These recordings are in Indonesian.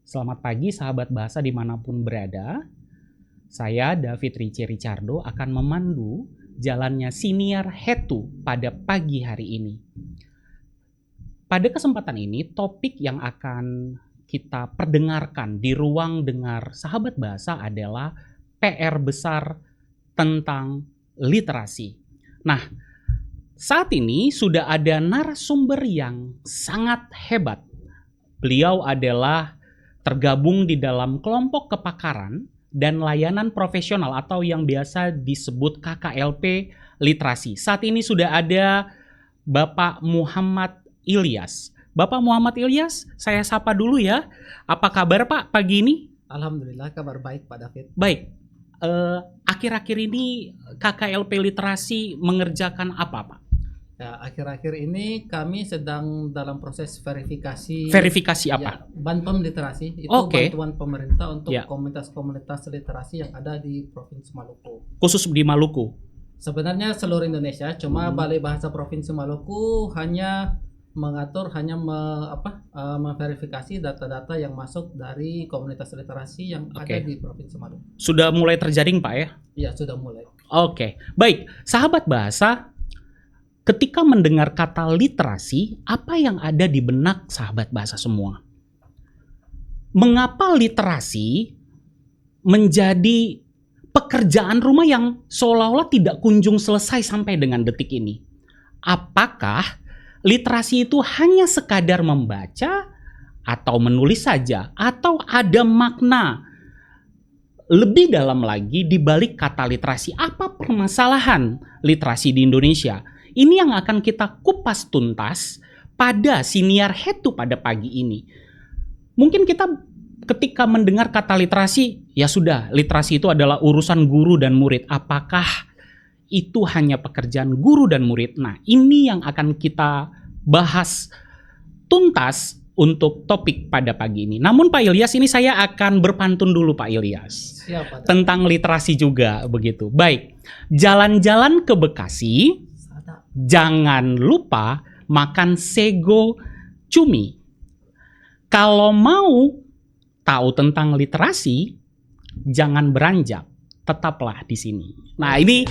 Selamat pagi sahabat bahasa dimanapun berada. Saya David Rici Ricardo akan memandu jalannya siniar Hetu pada pagi hari ini. Pada kesempatan ini topik yang akan kita perdengarkan di ruang dengar sahabat bahasa adalah PR besar tentang literasi. Nah, saat ini sudah ada narasumber yang sangat hebat. Beliau adalah tergabung di dalam kelompok kepakaran dan layanan profesional atau yang biasa disebut KKLP Literasi. Saat ini sudah ada Bapak Muhammad Ilyas. Bapak Muhammad Ilyas, saya sapa dulu ya. Apa kabar Pak pagi ini? Alhamdulillah kabar baik Pak David. Baik, akhir-akhir ini KKLP Literasi mengerjakan apa Pak? Ya, akhir-akhir ini kami sedang dalam proses verifikasi. Verifikasi apa? Ya, Banpem Literasi itu bantuan pemerintah untuk komunitas-komunitas literasi yang ada di Provinsi Maluku. Khusus di Maluku? Sebenarnya seluruh Indonesia, cuma Balai Bahasa Provinsi Maluku hanya mengatur, memverifikasi data-data yang masuk dari komunitas literasi yang ada di Provinsi Maluku. Sudah mulai terjaring Pak ya? Iya, sudah mulai. Oke, baik. Sahabat bahasa, ketika mendengar kata literasi, apa yang ada di benak sahabat bahasa semua? Mengapa literasi menjadi pekerjaan rumah yang seolah-olah tidak kunjung selesai sampai dengan detik ini? Apakah literasi itu hanya sekadar membaca atau menulis saja? Atau ada makna lebih dalam lagi di balik kata literasi? Apa permasalahan literasi di Indonesia? Ini yang akan kita kupas tuntas pada siniar Hetu pada pagi ini. Mungkin kita ketika mendengar kata literasi, ya sudah, literasi itu adalah urusan guru dan murid. Apakah itu hanya pekerjaan guru dan murid? Nah, ini yang akan kita bahas tuntas untuk topik pada pagi ini. Namun Pak Ilyas, ini saya akan berpantun dulu Pak Ilyas. Siap, Pak. Tentang literasi juga begitu. Baik, jalan-jalan ke Bekasi, jangan lupa makan sego cumi. Kalau mau tahu tentang literasi, jangan beranjak, tetaplah di sini. Nah, ini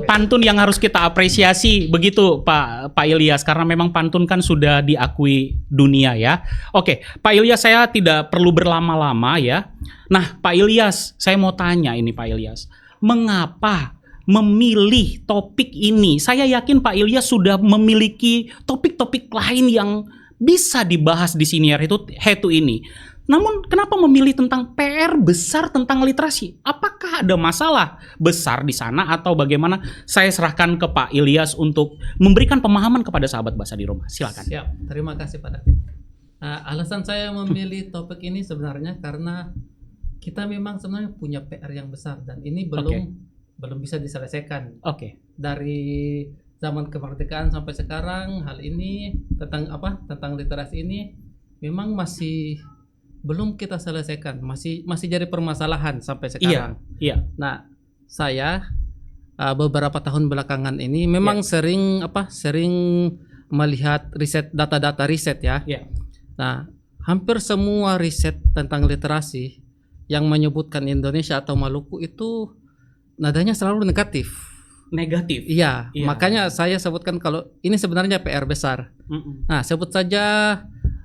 pantun yang harus kita apresiasi begitu Pak Ilyas, karena memang pantun kan sudah diakui dunia ya. Oke, Pak Ilyas, saya tidak perlu berlama-lama ya. Nah, Pak Ilyas, saya mau tanya ini Pak Ilyas, mengapa memilih topik ini? Saya yakin Pak Ilyas sudah memiliki topik-topik lain yang bisa dibahas di siniar Hetu ini. Namun kenapa memilih tentang PR besar tentang literasi? Apakah ada masalah besar di sana atau bagaimana? Saya serahkan ke Pak Ilyas untuk memberikan pemahaman kepada sahabat bahasa di rumah. Silakan. Siap, terima kasih Pak David. Alasan saya memilih topik ini sebenarnya karena kita memang sebenarnya punya PR yang besar dan ini belum bisa diselesaikan. Dari zaman kemerdekaan sampai sekarang, hal ini tentang literasi ini memang masih belum kita selesaikan, masih jadi permasalahan sampai sekarang. Iya. Nah, saya beberapa tahun belakangan ini memang sering melihat data-data riset ya. Nah, hampir semua riset tentang literasi yang menyebutkan Indonesia atau Maluku itu nadanya selalu negatif. Iya, makanya saya sebutkan kalau ini sebenarnya PR besar. Nah, sebut saja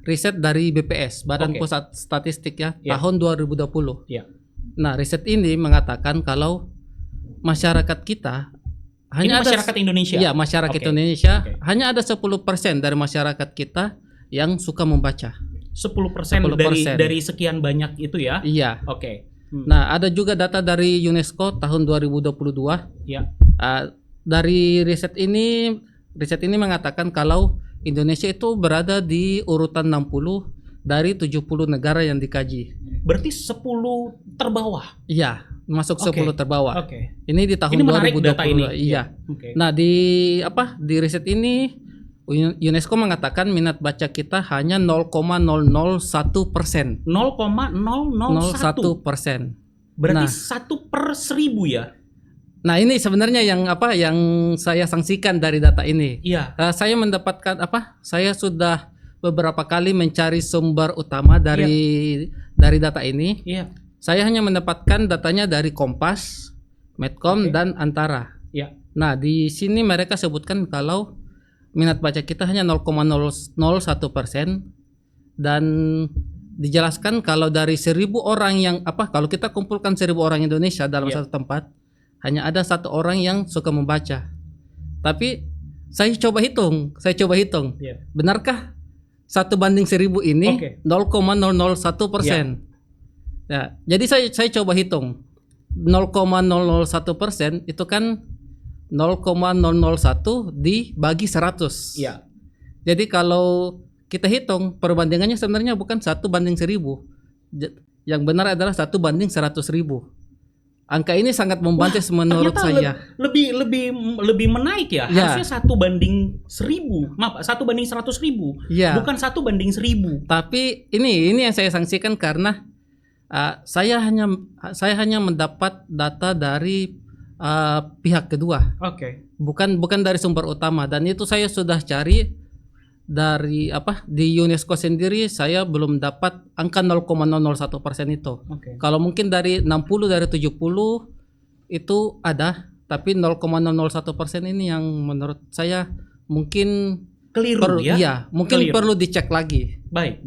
riset dari BPS, Badan Pusat Statistik ya, tahun 2020. Nah, riset ini mengatakan kalau masyarakat kita hanya masyarakat Indonesia. Iya, masyarakat Indonesia hanya ada 10% dari masyarakat kita yang suka membaca. 10% dari sekian banyak itu ya? Iya. Nah, ada juga data dari UNESCO tahun 2022. Dari riset ini mengatakan kalau Indonesia itu berada di urutan 60 dari 70 negara yang dikaji. Berarti 10 terbawah? Iya, masuk 10 terbawah. Ini di tahun 2022. Iya. Nah, di riset ini UNESCO mengatakan minat baca kita hanya 0,001%. 0,001%. Berarti 1/1000 ya? Nah, ini sebenarnya yang saya saksikan dari data ini. Iya. Saya mendapatkan saya sudah beberapa kali mencari sumber utama dari data ini. Iya. Saya hanya mendapatkan datanya dari Kompas, Medcom, dan Antara. Iya. Nah, di sini mereka sebutkan kalau minat baca kita hanya 0,001%, dan dijelaskan kalau dari 1.000 orang yang kalau kita kumpulkan 1.000 orang Indonesia dalam satu tempat, hanya ada 1 orang yang suka membaca. Tapi saya coba hitung, benarkah 1:1.000 ini 0,001%? Ya, jadi saya coba hitung 0,001% itu kan 0,001 dibagi 100. Iya. Jadi kalau kita hitung perbandingannya sebenarnya bukan 1:1.000. Yang benar adalah 1:100.000. Angka ini sangat membantu menurut saya. Lebih menaik ya. Harusnya 1:1.000. Maaf, 1:100.000. Ya. Bukan 1:1.000. Tapi ini yang saya sanksikan karena saya hanya mendapat data dari pihak kedua. Oke. Bukan dari sumber utama, dan itu saya sudah cari dari di UNESCO sendiri, saya belum dapat angka 0,001% itu. Kalau mungkin dari 60 dari 70 itu ada, tapi 0,001% ini yang menurut saya mungkin keliru mungkin perlu dicek lagi. Baik.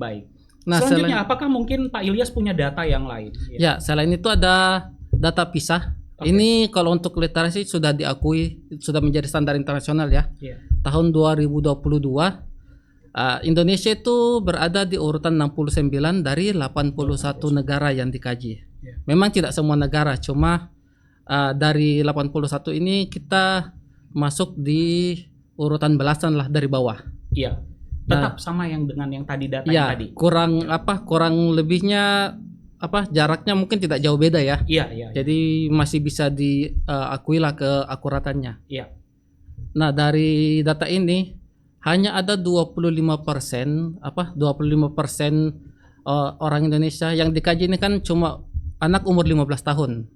Nah, selanjutnya apakah mungkin Pak Ilyas punya data yang lain? Ya, selain itu ada data PISA. Ini kalau untuk literasi sudah diakui, sudah menjadi standar internasional ya. Tahun 2022 Indonesia itu berada di urutan 69 dari 81 negara yang dikaji. Memang tidak semua negara, cuma dari 81 ini kita masuk di urutan belasan lah dari bawah. Iya. Tetap sama yang dengan yang tadi data yang tadi. Kurang lebihnya jaraknya mungkin tidak jauh beda ya. Iya. Jadi masih bisa diakui lah keakuratannya. Iya. Nah, dari data ini hanya ada 25% orang Indonesia yang dikaji ini kan cuma anak umur 15 tahun.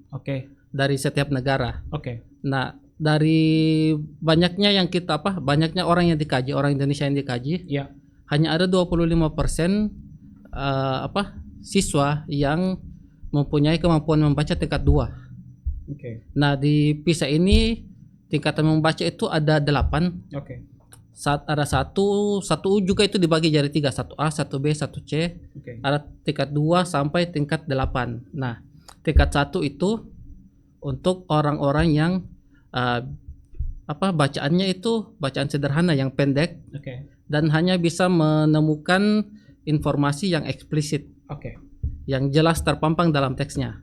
Dari setiap negara. Nah, dari banyaknya orang yang dikaji, orang Indonesia yang dikaji, hanya ada 25% siswa yang mempunyai kemampuan membaca tingkat 2. Nah, di PISA ini tingkatan membaca itu ada 8. Ada satu juga itu dibagi jadi 3, 1A, 1B, 1C. Ada tingkat 2 sampai tingkat 8. Nah, tingkat 1 itu untuk orang-orang yang bacaannya itu bacaan sederhana yang pendek, dan hanya bisa menemukan informasi yang eksplisit, yang jelas terpampang dalam teksnya.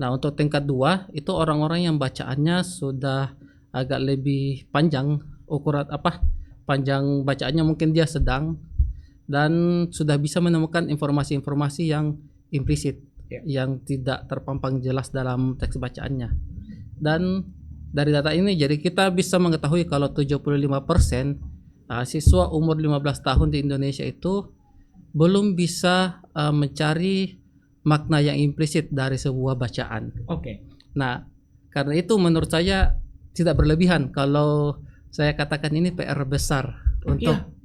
Nah, untuk tingkat 2 itu orang-orang yang bacaannya sudah agak lebih panjang, panjang bacaannya mungkin dia sedang, dan sudah bisa menemukan informasi-informasi yang implisit, yang tidak terpampang jelas dalam teks bacaannya. Dan dari data ini jadi kita bisa mengetahui kalau 75% siswa umur 15 tahun di Indonesia itu belum bisa mencari makna yang implisit dari sebuah bacaan. Nah, karena itu menurut saya tidak berlebihan kalau saya katakan ini PR besar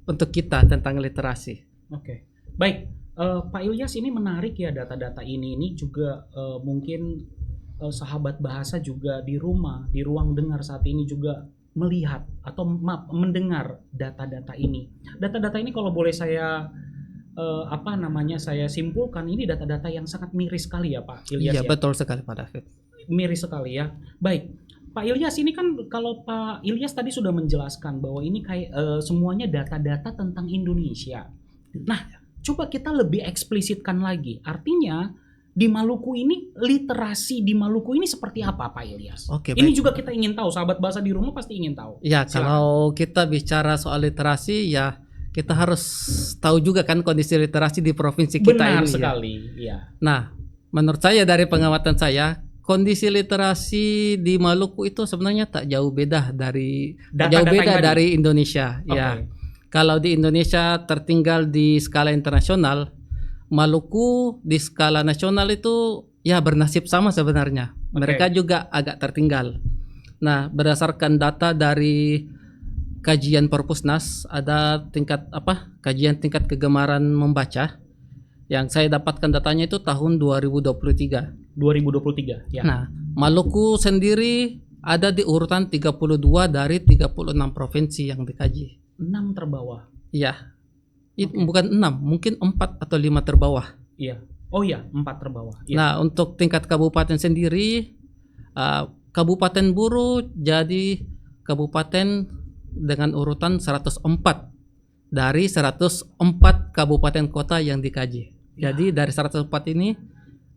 untuk kita tentang literasi. Baik, Pak Ilyas, ini menarik ya data-data ini juga mungkin sahabat bahasa juga di rumah, di ruang dengar saat ini juga melihat atau mendengar data-data ini. Data-data ini kalau boleh saya saya simpulkan, ini data-data yang sangat miris sekali ya Pak Ilyas. Iya, betul sekali Pak David. Miris sekali ya. Baik, Pak Ilyas, ini kan kalau Pak Ilyas tadi sudah menjelaskan bahwa ini semuanya data-data tentang Indonesia. Nah, coba kita lebih eksplisitkan lagi. Artinya di Maluku ini, literasi di Maluku ini seperti apa Pak Ilyas? Ini juga kita ingin tahu, sahabat bahasa di rumah pasti ingin tahu. Ya, kalau kita bicara soal literasi ya kita harus tahu juga kan kondisi literasi di provinsi kita ini. Benar sekali, ya. Nah, menurut saya dari pengamatan saya, kondisi literasi di Maluku itu sebenarnya tak jauh beda dari Indonesia. Ya, kalau di Indonesia tertinggal di skala internasional, Maluku di skala nasional itu ya bernasib sama sebenarnya. Mereka juga agak tertinggal. Nah, berdasarkan data dari kajian Perpusnas ada kajian tingkat kegemaran membaca yang saya dapatkan datanya itu tahun 2023. 2023 ya. Nah, Maluku sendiri ada di urutan 32 dari 36 provinsi yang dikaji. 6 terbawah. Iya. Itu bukan 6, mungkin 4 atau 5 terbawah. Iya. Oh iya, 4 terbawah. Ya. Nah, untuk tingkat kabupaten sendiri, Kabupaten Buru jadi kabupaten dengan urutan 104 dari 104 kabupaten kota yang dikaji. Ya. Jadi dari 104 ini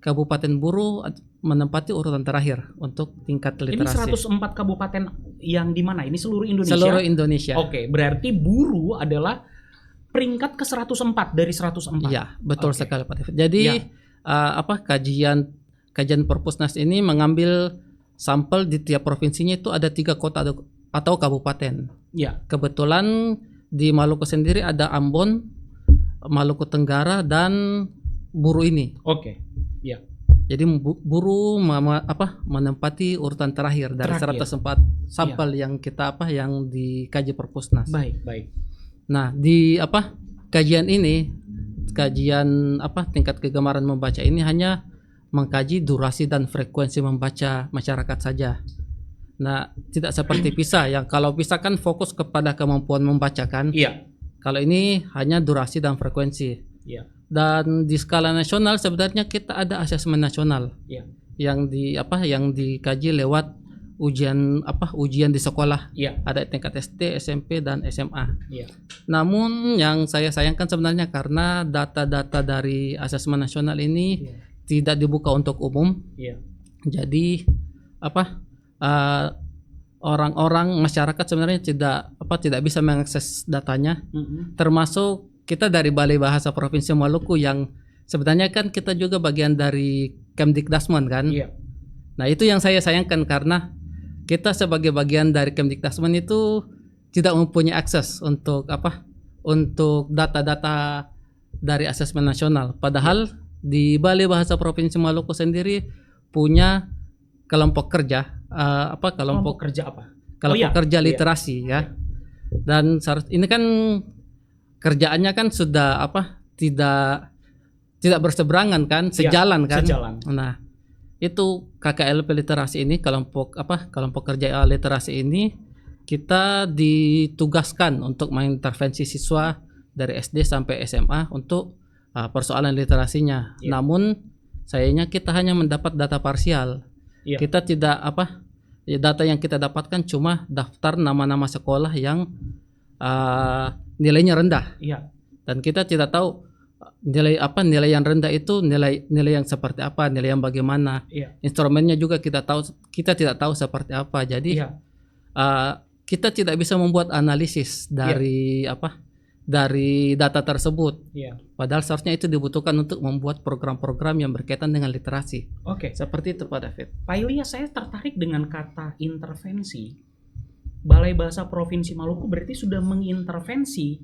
Kabupaten Buru menempati urutan terakhir untuk tingkat literasi. Ini 104 kabupaten yang di mana? Ini seluruh Indonesia? Seluruh Indonesia. Oke, berarti Buru adalah peringkat ke 104 dari 104. Iya, betul sekali Pak David. Jadi kajian Perpusnas ini mengambil sampel di tiap provinsinya itu ada 3 kota atau kabupaten. Iya. Kebetulan di Maluku sendiri ada Ambon, Maluku Tenggara dan Buru ini. Oke. Iya. Jadi Buru menempati urutan terakhir dari 104 sampel yang kita yang dikaji Perpusnas. Baik. Nah, di kajian ini, tingkat kegemaran membaca ini hanya mengkaji durasi dan frekuensi membaca masyarakat saja. Nah, tidak seperti PISA yang kalau PISA kan fokus kepada kemampuan membaca kan. Iya. Kalau ini hanya durasi dan frekuensi. Iya. Dan di skala nasional sebenarnya kita ada asesmen nasional. Iya. Yang dikaji lewat ujian di sekolah. Iya. Ada tingkat SD, SMP dan SMA. Iya. Namun yang saya sayangkan sebenarnya karena data-data dari asesmen nasional ini tidak dibuka untuk umum. Iya. Jadi orang-orang masyarakat sebenarnya tidak bisa mengakses datanya. Termasuk kita dari Balai Bahasa Provinsi Maluku yang sebenarnya kan kita juga bagian dari Kemdikdasmen kan. Iya. Nah, itu yang saya sayangkan karena kita sebagai bagian dari Kemdikdasmen itu tidak mempunyai akses untuk untuk data-data dari asesmen nasional. Padahal di Balai Bahasa Provinsi Maluku sendiri punya kelompok kerja kelompok kerja literasi ya. Dan ini kan kerjaannya kan sudah tidak berseberangan kan, sejalan kan. Sejalan. Nah, itu KKLP literasi ini kelompok kerja literasi ini kita ditugaskan untuk mengintervensi siswa dari SD sampai SMA untuk persoalan literasinya. Namun sayangnya kita hanya mendapat data parsial. Kita tidak data yang kita dapatkan cuma daftar nama-nama sekolah yang nilainya rendah. Dan kita tidak tahu nilai yang rendah itu nilai yang seperti apa, nilai yang bagaimana. Instrumennya juga kita tidak tahu seperti apa. Jadi kita tidak bisa membuat analisis dari dari data tersebut. Padahal seharusnya itu dibutuhkan untuk membuat program-program yang berkaitan dengan literasi. Seperti itu Pak David. Pak Ilyas, saya tertarik dengan kata intervensi. Balai Bahasa Provinsi Maluku berarti sudah mengintervensi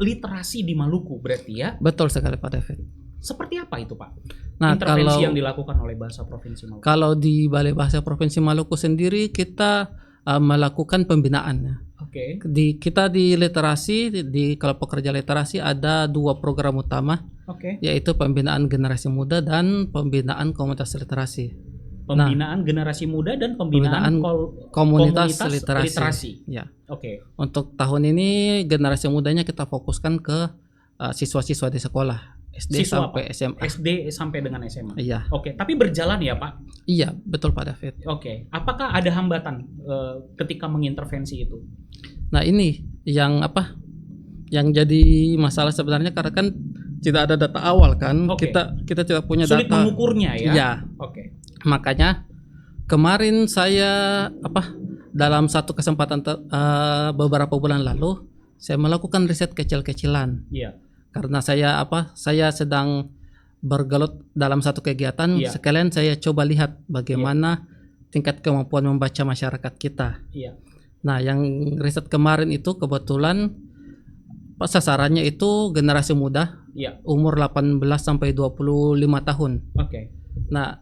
literasi di Maluku berarti ya? Betul sekali Pak David. Seperti apa itu Pak? Nah, intervensi yang dilakukan oleh Bahasa Provinsi Maluku. Kalau di Balai Bahasa Provinsi Maluku sendiri kita melakukan pembinaan. Kita di literasi, di kelompok kerja literasi ada 2 program utama, yaitu pembinaan generasi muda dan pembinaan komunitas literasi. Pembinaan generasi muda dan pembinaan komunitas literasi. Ya. Untuk tahun ini generasi mudanya kita fokuskan ke siswa-siswa di sekolah. SD sampai SMA. SD sampai dengan SMA. Iya. Tapi berjalan ya Pak? Iya, betul Pak David. Apakah ada hambatan ketika mengintervensi itu? Nah, ini yang yang jadi masalah sebenarnya karena kan tidak ada data awal kan. Kita tidak punya sulit data. Sulit mengukurnya ya? Iya. Makanya kemarin saya dalam satu kesempatan beberapa bulan lalu saya melakukan riset kecil-kecilan. Karena saya sedang bergelut dalam satu kegiatan, sekalian saya coba lihat bagaimana tingkat kemampuan membaca masyarakat kita. Nah, yang riset kemarin itu kebetulan sasarannya itu generasi muda, umur 18 sampai 25 tahun. Nah,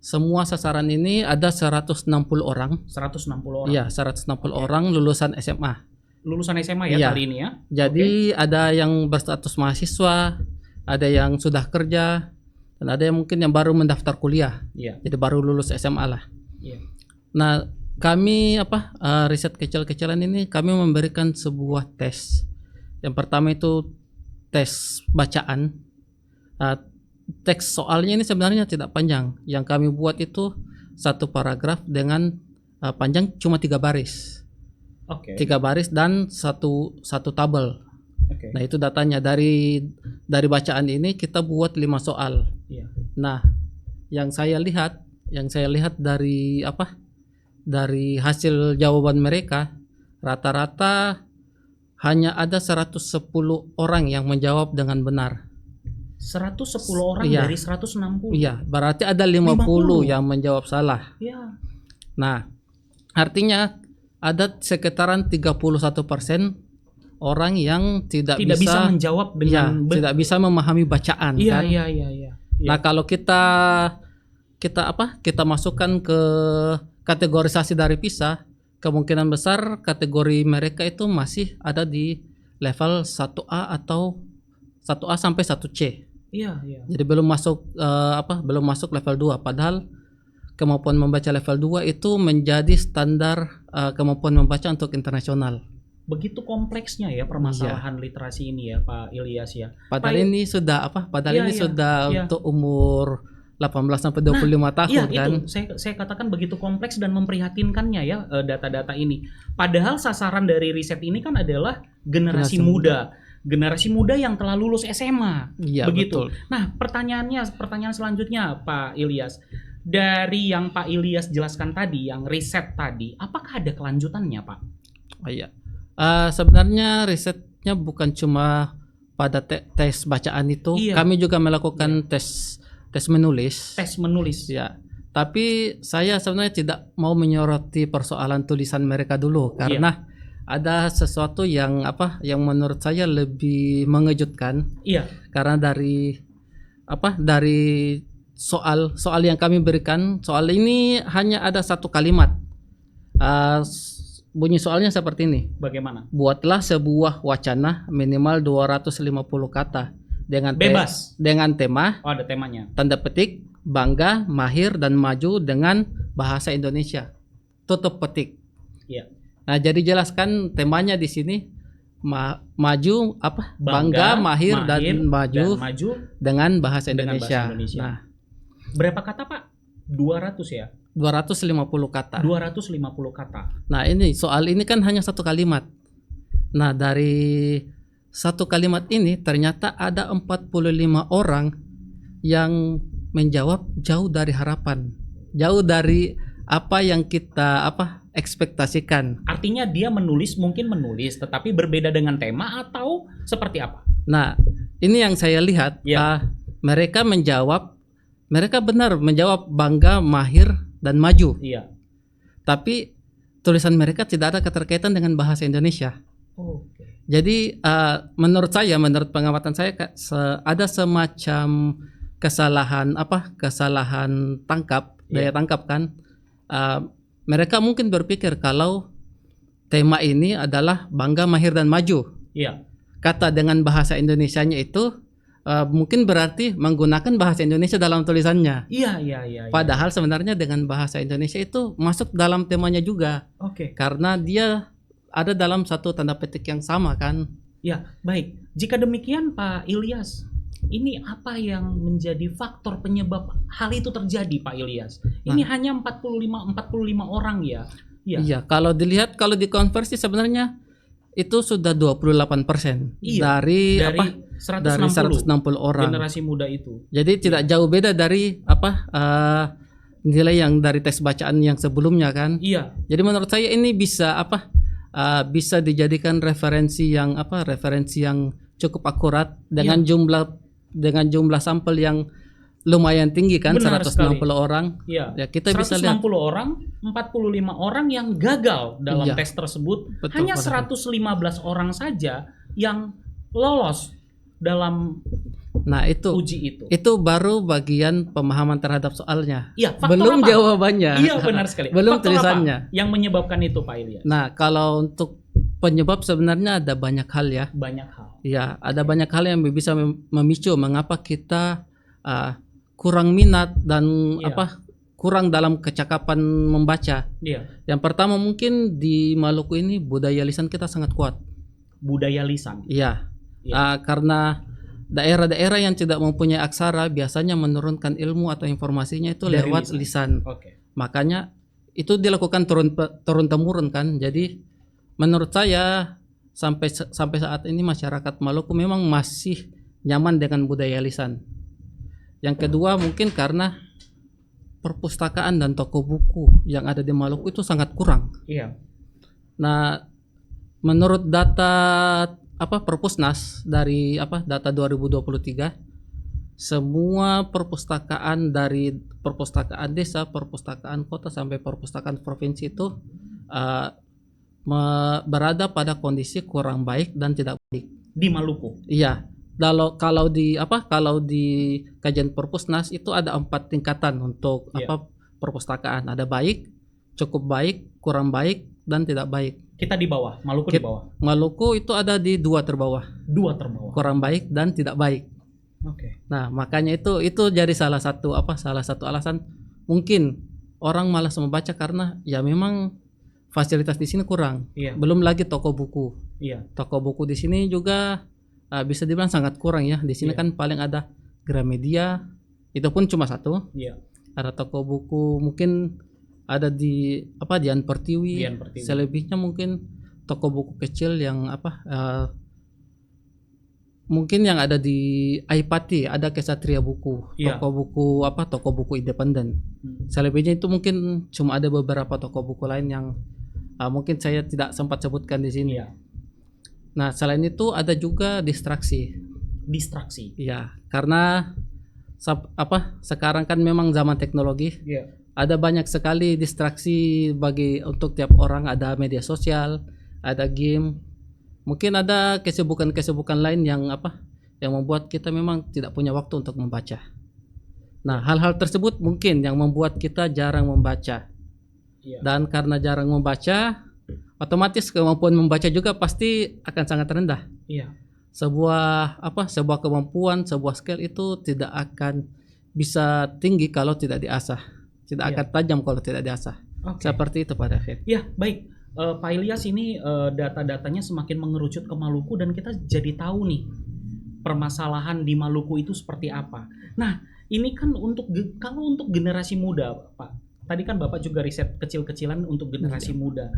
semua sasaran ini ada 160 orang. 160 orang. Iya, 160 orang lulusan SMA. Lulusan SMA ya Iya. kali ini ya. Jadi ada yang berstatus mahasiswa, ada yang sudah kerja, dan ada yang mungkin yang baru mendaftar kuliah. Iya. Jadi baru lulus SMA lah. Iya. Nah, kami riset kecil-kecilan ini kami memberikan sebuah tes. Yang pertama itu tes bacaan. Teks soalnya ini sebenarnya tidak panjang. Yang kami buat itu satu paragraf dengan panjang cuma 3 baris. Oke. 3 baris dan satu tabel. Oke. Nah, itu datanya dari bacaan ini kita buat 5 soal. Iya. Nah, yang saya lihat dari dari hasil jawaban mereka, rata-rata hanya ada 110 orang yang menjawab dengan benar. 110 orang Iya. dari 160. Iya, berarti ada 50 yang menjawab salah. Iya. Nah, artinya ada sekitaran 31% orang yang tidak bisa menjawab dengan tidak bisa memahami bacaan. Iya, kan? iya. Nah, kalau kita masukkan ke kategorisasi dari PISA, kemungkinan besar kategori mereka itu masih ada di level 1A atau 1A sampai 1C. Iya. Jadi belum masuk level 2, padahal kemampuan membaca level 2 itu menjadi standar kemampuan membaca untuk internasional. Begitu kompleksnya ya permasalahan literasi ini ya Pak Ilyas ya. Padahal ini sudah sudah untuk umur 18 sampai 25 tahun kan. Itu saya katakan begitu kompleks dan memprihatinkannya ya data-data ini. Padahal sasaran dari riset ini kan adalah generasi muda. Generasi muda yang telah lulus SMA. Iya, begitu. betul. Nah, pertanyaan selanjutnya Pak Ilyas. Dari yang Pak Ilyas jelaskan tadi, yang riset tadi, apakah ada kelanjutannya, Pak? Oh, iya. Sebenarnya risetnya bukan cuma pada tes bacaan itu, kami juga melakukan tes menulis. Tes menulis. Ya. Tapi saya sebenarnya tidak mau menyoroti persoalan tulisan mereka dulu karena ada sesuatu yang menurut saya lebih mengejutkan. Iya. Karena dari soal yang kami berikan, soal ini hanya ada satu kalimat. Bunyi soalnya seperti ini. Bagaimana? Buatlah sebuah wacana minimal 250 kata dengan bebas dengan tema. Oh, ada temanya. Tanda petik, bangga, mahir dan maju dengan bahasa Indonesia. Tutup petik. Iya. Nah, jadi jelaskan temanya di sini maju bangga, mahir dan maju dengan bahasa Indonesia. Nah, berapa kata, Pak? 200 ya? 250 kata. 250 kata. Nah, ini soal ini kan hanya satu kalimat. Nah, dari satu kalimat ini ternyata ada 45 orang yang menjawab jauh dari harapan. Jauh dari apa yang kita ekspektasikan. Artinya dia mungkin menulis tetapi berbeda dengan tema atau seperti apa? Nah, ini yang saya lihat. Mereka benar menjawab bangga, mahir dan maju. Iya. Tapi tulisan mereka tidak ada keterkaitan dengan bahasa Indonesia. Okay. Jadi menurut pengamatan saya ada semacam kesalahan daya tangkap kan. Mereka mungkin berpikir kalau tema ini adalah bangga, mahir dan maju. Iya. Kata dengan bahasa Indonesianya itu mungkin berarti menggunakan bahasa Indonesia dalam tulisannya. Iya. Padahal sebenarnya dengan bahasa Indonesia itu masuk dalam temanya juga. Oke. Karena dia ada dalam satu tanda petik yang sama kan. Ya, baik. Jika demikian Pak Ilyas, ini apa yang menjadi faktor penyebab hal itu terjadi, Pak Ilyas? Ini hanya 45 orang ya. Iya, kalau dikonversi sebenarnya itu sudah 28% dari 160 orang generasi muda itu. Jadi tidak jauh beda dari nilai yang dari tes bacaan yang sebelumnya kan. Iya. Jadi menurut saya ini bisa bisa dijadikan referensi yang cukup akurat dengan jumlah sampel yang lumayan tinggi kan. Benar 160 sekali. orang. Iya. Ya, kita bisa lihat 160 orang, 45 orang yang gagal dalam tes tersebut. Betul, hanya 115 orang saja yang lolos dalam Nah, itu uji itu? Itu baru bagian pemahaman terhadap soalnya. Iya, faktor Belum apa? jawabannya. Iya, benar sekali. Belum Faktor tulisannya. apa yang menyebabkan itu, Pak Ilyas? Nah, kalau untuk penyebab sebenarnya ada banyak hal ya. Banyak hal. Ya, ada banyak hal yang bisa memicu mengapa kita kurang minat dan kurang dalam kecakapan membaca. Iya. Yang pertama mungkin di Maluku ini budaya lisan kita sangat kuat. Budaya lisan. Iya. Iya. Karena daerah-daerah yang tidak mempunyai aksara biasanya menurunkan ilmu atau informasinya itu Dari lewat lisan. Oke. Makanya itu dilakukan turun temurun kan. Jadi menurut saya sampai saat ini masyarakat Maluku memang masih nyaman dengan budaya lisan. Yang kedua mungkin karena perpustakaan dan toko buku yang ada di Maluku itu sangat kurang. Iya. Nah, menurut data Perpusnas dari data 2023, semua perpustakaan dari perpustakaan desa, perpustakaan kota sampai perpustakaan provinsi itu berada pada kondisi kurang baik dan tidak baik di Maluku. Iya. Kalau di kajian Perpusnas itu ada 4 tingkatan untuk perpustakaan. Ada baik, cukup baik, kurang baik, dan tidak baik. Kita di bawah, Maluku di bawah. Maluku itu ada di 2 terbawah. 2 terbawah. Kurang baik dan tidak baik. Oke. Nah, makanya itu jadi salah satu alasan mungkin orang malas membaca karena ya memang fasilitas di sini kurang. Iya. Belum lagi toko buku. Iya. Toko buku di sini juga bisa dibilang sangat kurang ya. Di sini kan paling ada Gramedia, itu pun cuma 1. Iya. Ada toko buku mungkin ada di Dian Pertiwi. Selebihnya mungkin toko buku kecil yang mungkin yang ada di Aipati, ada Kesatria Buku, toko buku independen. Selebihnya itu mungkin cuma ada beberapa toko buku lain yang mungkin saya tidak sempat sebutkan di sini. Iya. Nah, selain itu ada juga distraksi. Iya, karena sekarang kan memang zaman teknologi. Iya. Ada banyak sekali distraksi untuk tiap orang. Ada media sosial, ada game, mungkin ada kesibukan lain yang membuat kita memang tidak punya waktu untuk membaca. Nah, hal-hal tersebut mungkin yang membuat kita jarang membaca. Iya. Dan karena jarang membaca, otomatis kemampuan membaca juga pasti akan sangat rendah. Iya. Sebuah kemampuan, sebuah skill itu tidak akan bisa tinggi kalau tidak diasah. Tidak akan tajam kalau tidak diasah. Seperti itu Pak David. Ya, baik. Pak Ilyas, ini data-datanya semakin mengerucut ke Maluku dan kita jadi tahu nih permasalahan di Maluku itu seperti apa. Nah, ini kan kalau untuk generasi muda, Pak. Tadi kan Bapak juga riset kecil-kecilan untuk generasi muda.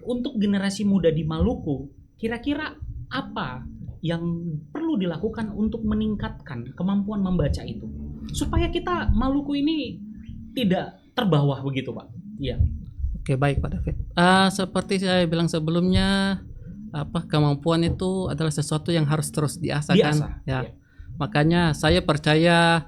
Untuk generasi muda di Maluku, kira-kira apa yang perlu dilakukan untuk meningkatkan kemampuan membaca itu? Supaya kita Maluku ini tidak terbawah begitu, Pak. Iya. Oke, baik Pak David. Seperti saya bilang sebelumnya, kemampuan itu adalah sesuatu yang harus terus diasah. Ya. Iya. Makanya saya percaya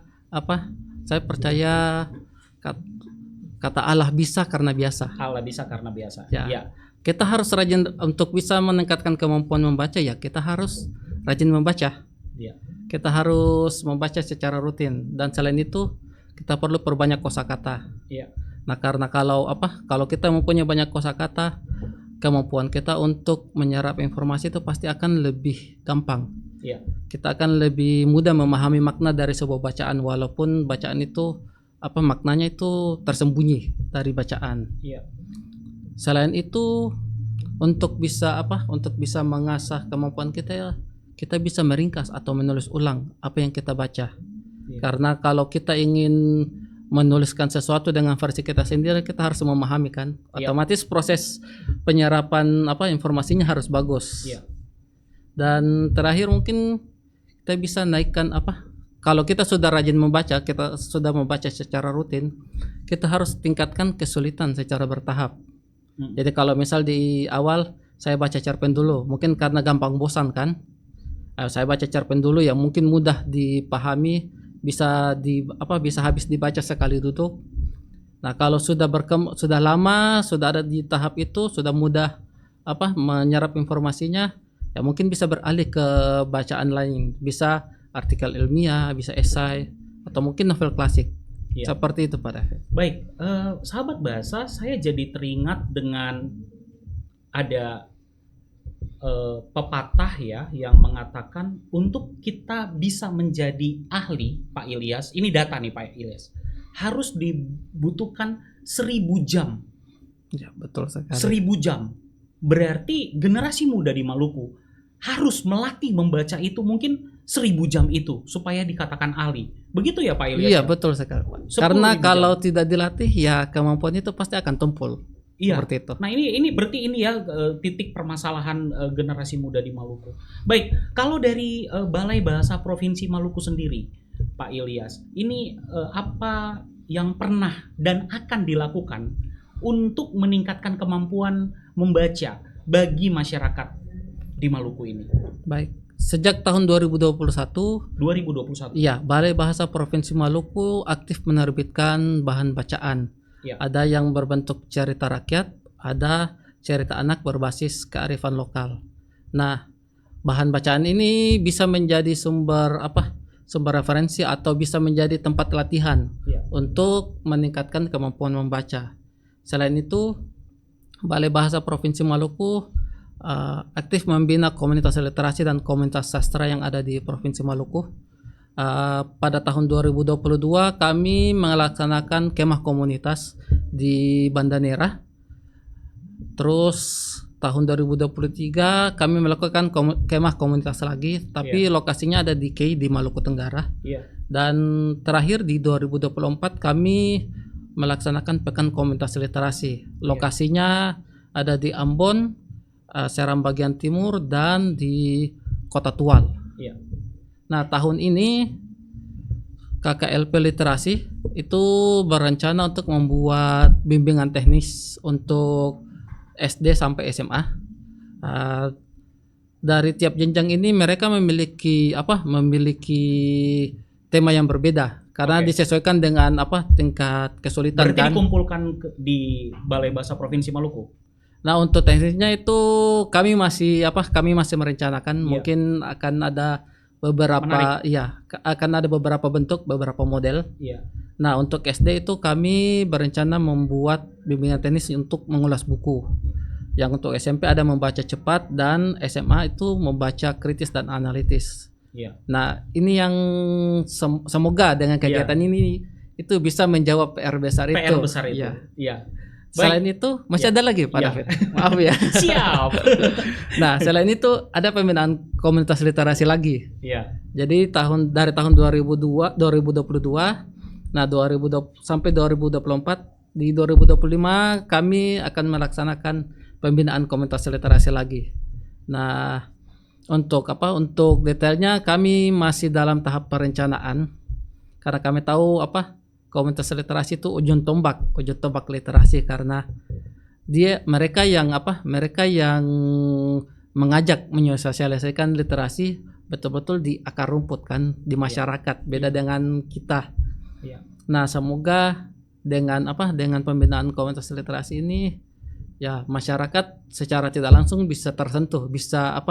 kata Allah bisa karena biasa. Allah bisa karena biasa. Ya. Ya. Kita harus rajin untuk bisa meningkatkan kemampuan membaca ya. Kita harus rajin membaca. Ya. Kita harus membaca secara rutin, dan selain itu kita perlu perbanyak kosakata. Iya. Nah, karena kalau kita mempunyai banyak kosakata, kemampuan kita untuk menyerap informasi itu pasti akan lebih gampang. Iya. Kita akan lebih mudah memahami makna dari sebuah bacaan, walaupun bacaan itu maknanya itu tersembunyi dari bacaan. Iya. Selain itu, untuk bisa mengasah kemampuan kita ya, kita bisa meringkas atau menulis ulang apa yang kita baca. Karena kalau kita ingin menuliskan sesuatu dengan versi kita sendiri, kita harus memahami kan. Otomatis proses penyerapan informasinya harus bagus. Dan terakhir mungkin kita bisa naikkan kalau kita sudah rajin membaca, kita sudah membaca secara rutin, kita harus tingkatkan kesulitan secara bertahap. Jadi kalau misal di awal saya baca cerpen dulu, mungkin karena gampang bosan kan. Saya baca cerpen dulu yang mungkin mudah dipahami, bisa habis dibaca sekali duduk. Nah, kalau sudah lama, sudah ada di tahap itu, sudah mudah menyerap informasinya, ya mungkin bisa beralih ke bacaan lain, bisa artikel ilmiah, bisa esai, atau mungkin novel klasik. Seperti itu Pak David. Baik, sahabat bahasa, saya jadi teringat dengan ada pepatah ya yang mengatakan untuk kita bisa menjadi ahli, Pak Ilyas, ini data nih Pak Ilyas, harus dibutuhkan 1000 jam. Ya, betul sekali. 1000 jam. Berarti generasi muda di Maluku harus melatih membaca itu mungkin 1000 jam itu supaya dikatakan ahli. Begitu ya Pak Ilyas? Iya, betul sekali Pak. Karena kalau tidak dilatih ya kemampuan itu pasti akan tumpul. Iya. Seperti itu. Nah ini berarti ini ya titik permasalahan generasi muda di Maluku. Baik, kalau dari Balai Bahasa Provinsi Maluku sendiri, Pak Ilyas, ini apa yang pernah dan akan dilakukan untuk meningkatkan kemampuan membaca bagi masyarakat di Maluku ini? Baik, sejak tahun 2021, iya, Balai Bahasa Provinsi Maluku aktif menerbitkan bahan bacaan. Ya. Ada yang berbentuk cerita rakyat, ada cerita anak berbasis kearifan lokal. Nah, bahan bacaan ini bisa menjadi sumber referensi atau bisa menjadi tempat latihan untuk meningkatkan kemampuan membaca. Selain itu, Balai Bahasa Provinsi Maluku aktif membina komunitas literasi dan komunitas sastra yang ada di Provinsi Maluku. Pada tahun 2022 kami melaksanakan kemah komunitas di Banda Neira. Terus tahun 2023 kami melakukan kemah komunitas lagi, tapi lokasinya ada di Kei di Maluku Tenggara. Dan terakhir di 2024 kami melaksanakan pekan komunitas literasi. Lokasinya ada di Ambon, Seram bagian timur, dan di Kota Tual. Nah, tahun ini KKLP Literasi itu berencana untuk membuat bimbingan teknis untuk SD sampai SMA. Dari tiap jenjang ini mereka memiliki tema yang berbeda karena disesuaikan dengan tingkat kesulitan. Berarti dikumpulkan di Balai Bahasa Provinsi Maluku. Nah, untuk teknisnya itu kami masih merencanakan. Mungkin akan ada akan ada beberapa bentuk, beberapa model. Nah, untuk SD itu kami berencana membuat bimbingan teknis untuk mengulas buku. Yang untuk SMP ada membaca cepat, dan SMA itu membaca kritis dan analitis. Nah, ini yang semoga dengan kegiatan ini itu bisa menjawab PR besar itu. PR besar itu. Selain itu masih ada lagi Pak David. Maaf ya. Siap. Nah, selain itu ada pembinaan komunitas literasi lagi. Jadi dari tahun 2022, nah 2020 sampai 2024, di 2025 kami akan melaksanakan pembinaan komunitas literasi lagi. Nah, untuk detailnya kami masih dalam tahap perencanaan karena kami tahu komunitas literasi itu ujung tombak literasi, karena mereka yang mengajak menyosialisasikan literasi betul-betul di akar rumput kan, di masyarakat. Beda dengan kita. Nah, semoga dengan pembinaan komunitas literasi ini ya masyarakat secara tidak langsung bisa tersentuh, bisa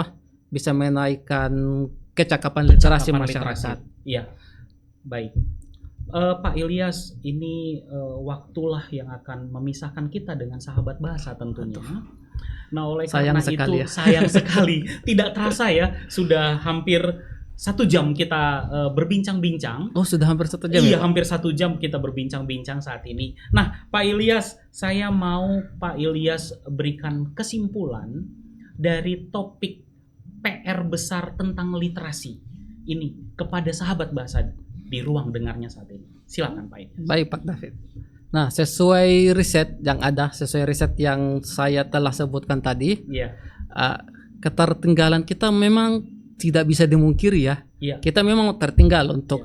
menaikkan kecakapan literasi masyarakat. Iya. Baik. Pak Ilyas, ini waktulah yang akan memisahkan kita dengan sahabat bahasa tentunya. Nah, oleh karena itu sayang sekali tidak terasa ya, sudah hampir 1 jam kita berbincang-bincang. Oh, sudah hampir 1 jam. Iya, hampir 1 jam kita berbincang-bincang saat ini. Nah, Pak Ilyas, saya mau Pak Ilyas berikan kesimpulan dari topik PR besar tentang literasi ini kepada sahabat bahasa di ruang dengarnya saat ini. Silakan Pak Ilyas. Baik Pak David. Nah, sesuai riset yang saya telah sebutkan tadi, ketertinggalan kita memang tidak bisa dimungkiri ya. Kita memang tertinggal untuk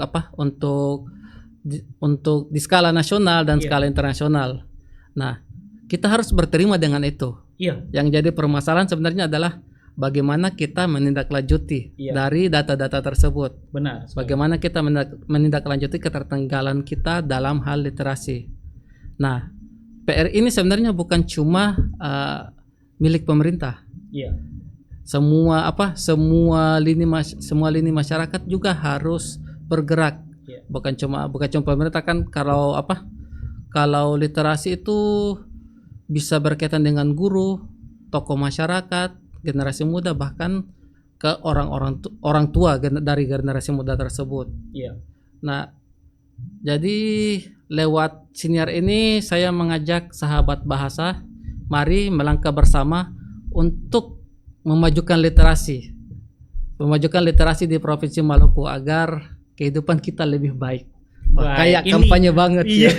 untuk di skala nasional dan skala internasional. Nah, kita harus berterima dengan itu. Yang jadi permasalahan sebenarnya adalah bagaimana kita menindaklanjuti dari data-data tersebut. Benar. Bagaimana kita menindaklanjuti ketertinggalan kita dalam hal literasi. Nah, PR ini sebenarnya bukan cuma milik pemerintah. semua lini masyarakat juga harus bergerak. Bukan cuma pemerintah kan. Kalau literasi itu bisa berkaitan dengan guru, tokoh masyarakat, generasi muda, bahkan ke orang tua dari generasi muda tersebut. Nah, jadi lewat siniar ini saya mengajak sahabat bahasa, mari melangkah bersama untuk memajukan literasi di Provinsi Maluku agar kehidupan kita lebih baik. Kayak kampanye banget ya.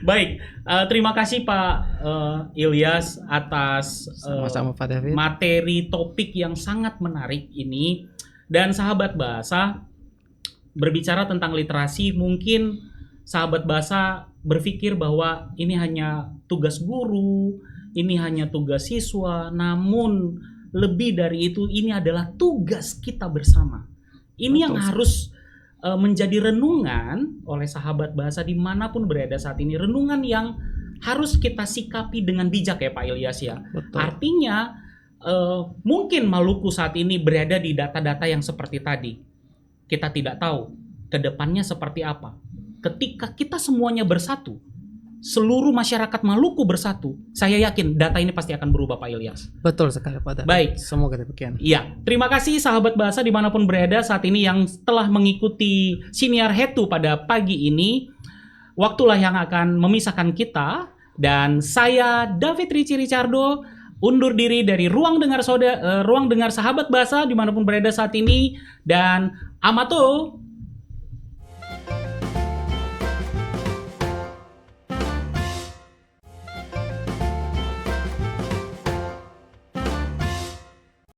Baik, terima kasih Pak Ilyas atas sama-sama Pak David. Materi topik yang sangat menarik ini. Dan sahabat bahasa, berbicara tentang literasi, mungkin sahabat bahasa berpikir bahwa ini hanya tugas guru, ini hanya tugas siswa, namun lebih dari itu ini adalah tugas kita bersama. Ini yang harus menjadi renungan oleh sahabat bahasa dimanapun berada saat ini. Renungan yang harus kita sikapi dengan bijak ya Pak Ilyas ya. Betul. Artinya mungkin Maluku saat ini berada di data-data yang seperti tadi. Kita tidak tahu ke depannya seperti apa. Ketika kita semuanya bersatu, seluruh masyarakat Maluku bersatu, saya yakin data ini pasti akan berubah Pak Ilyas. Betul sekali Pak David. Baik. Semoga demikian. Iya, terima kasih sahabat bahasa dimanapun berada saat ini yang telah mengikuti Siniar Hetu pada pagi ini. Waktulah yang akan memisahkan kita, dan saya David Rici Ricardo undur diri dari ruang dengar sahabat bahasa dimanapun berada saat ini, dan Amato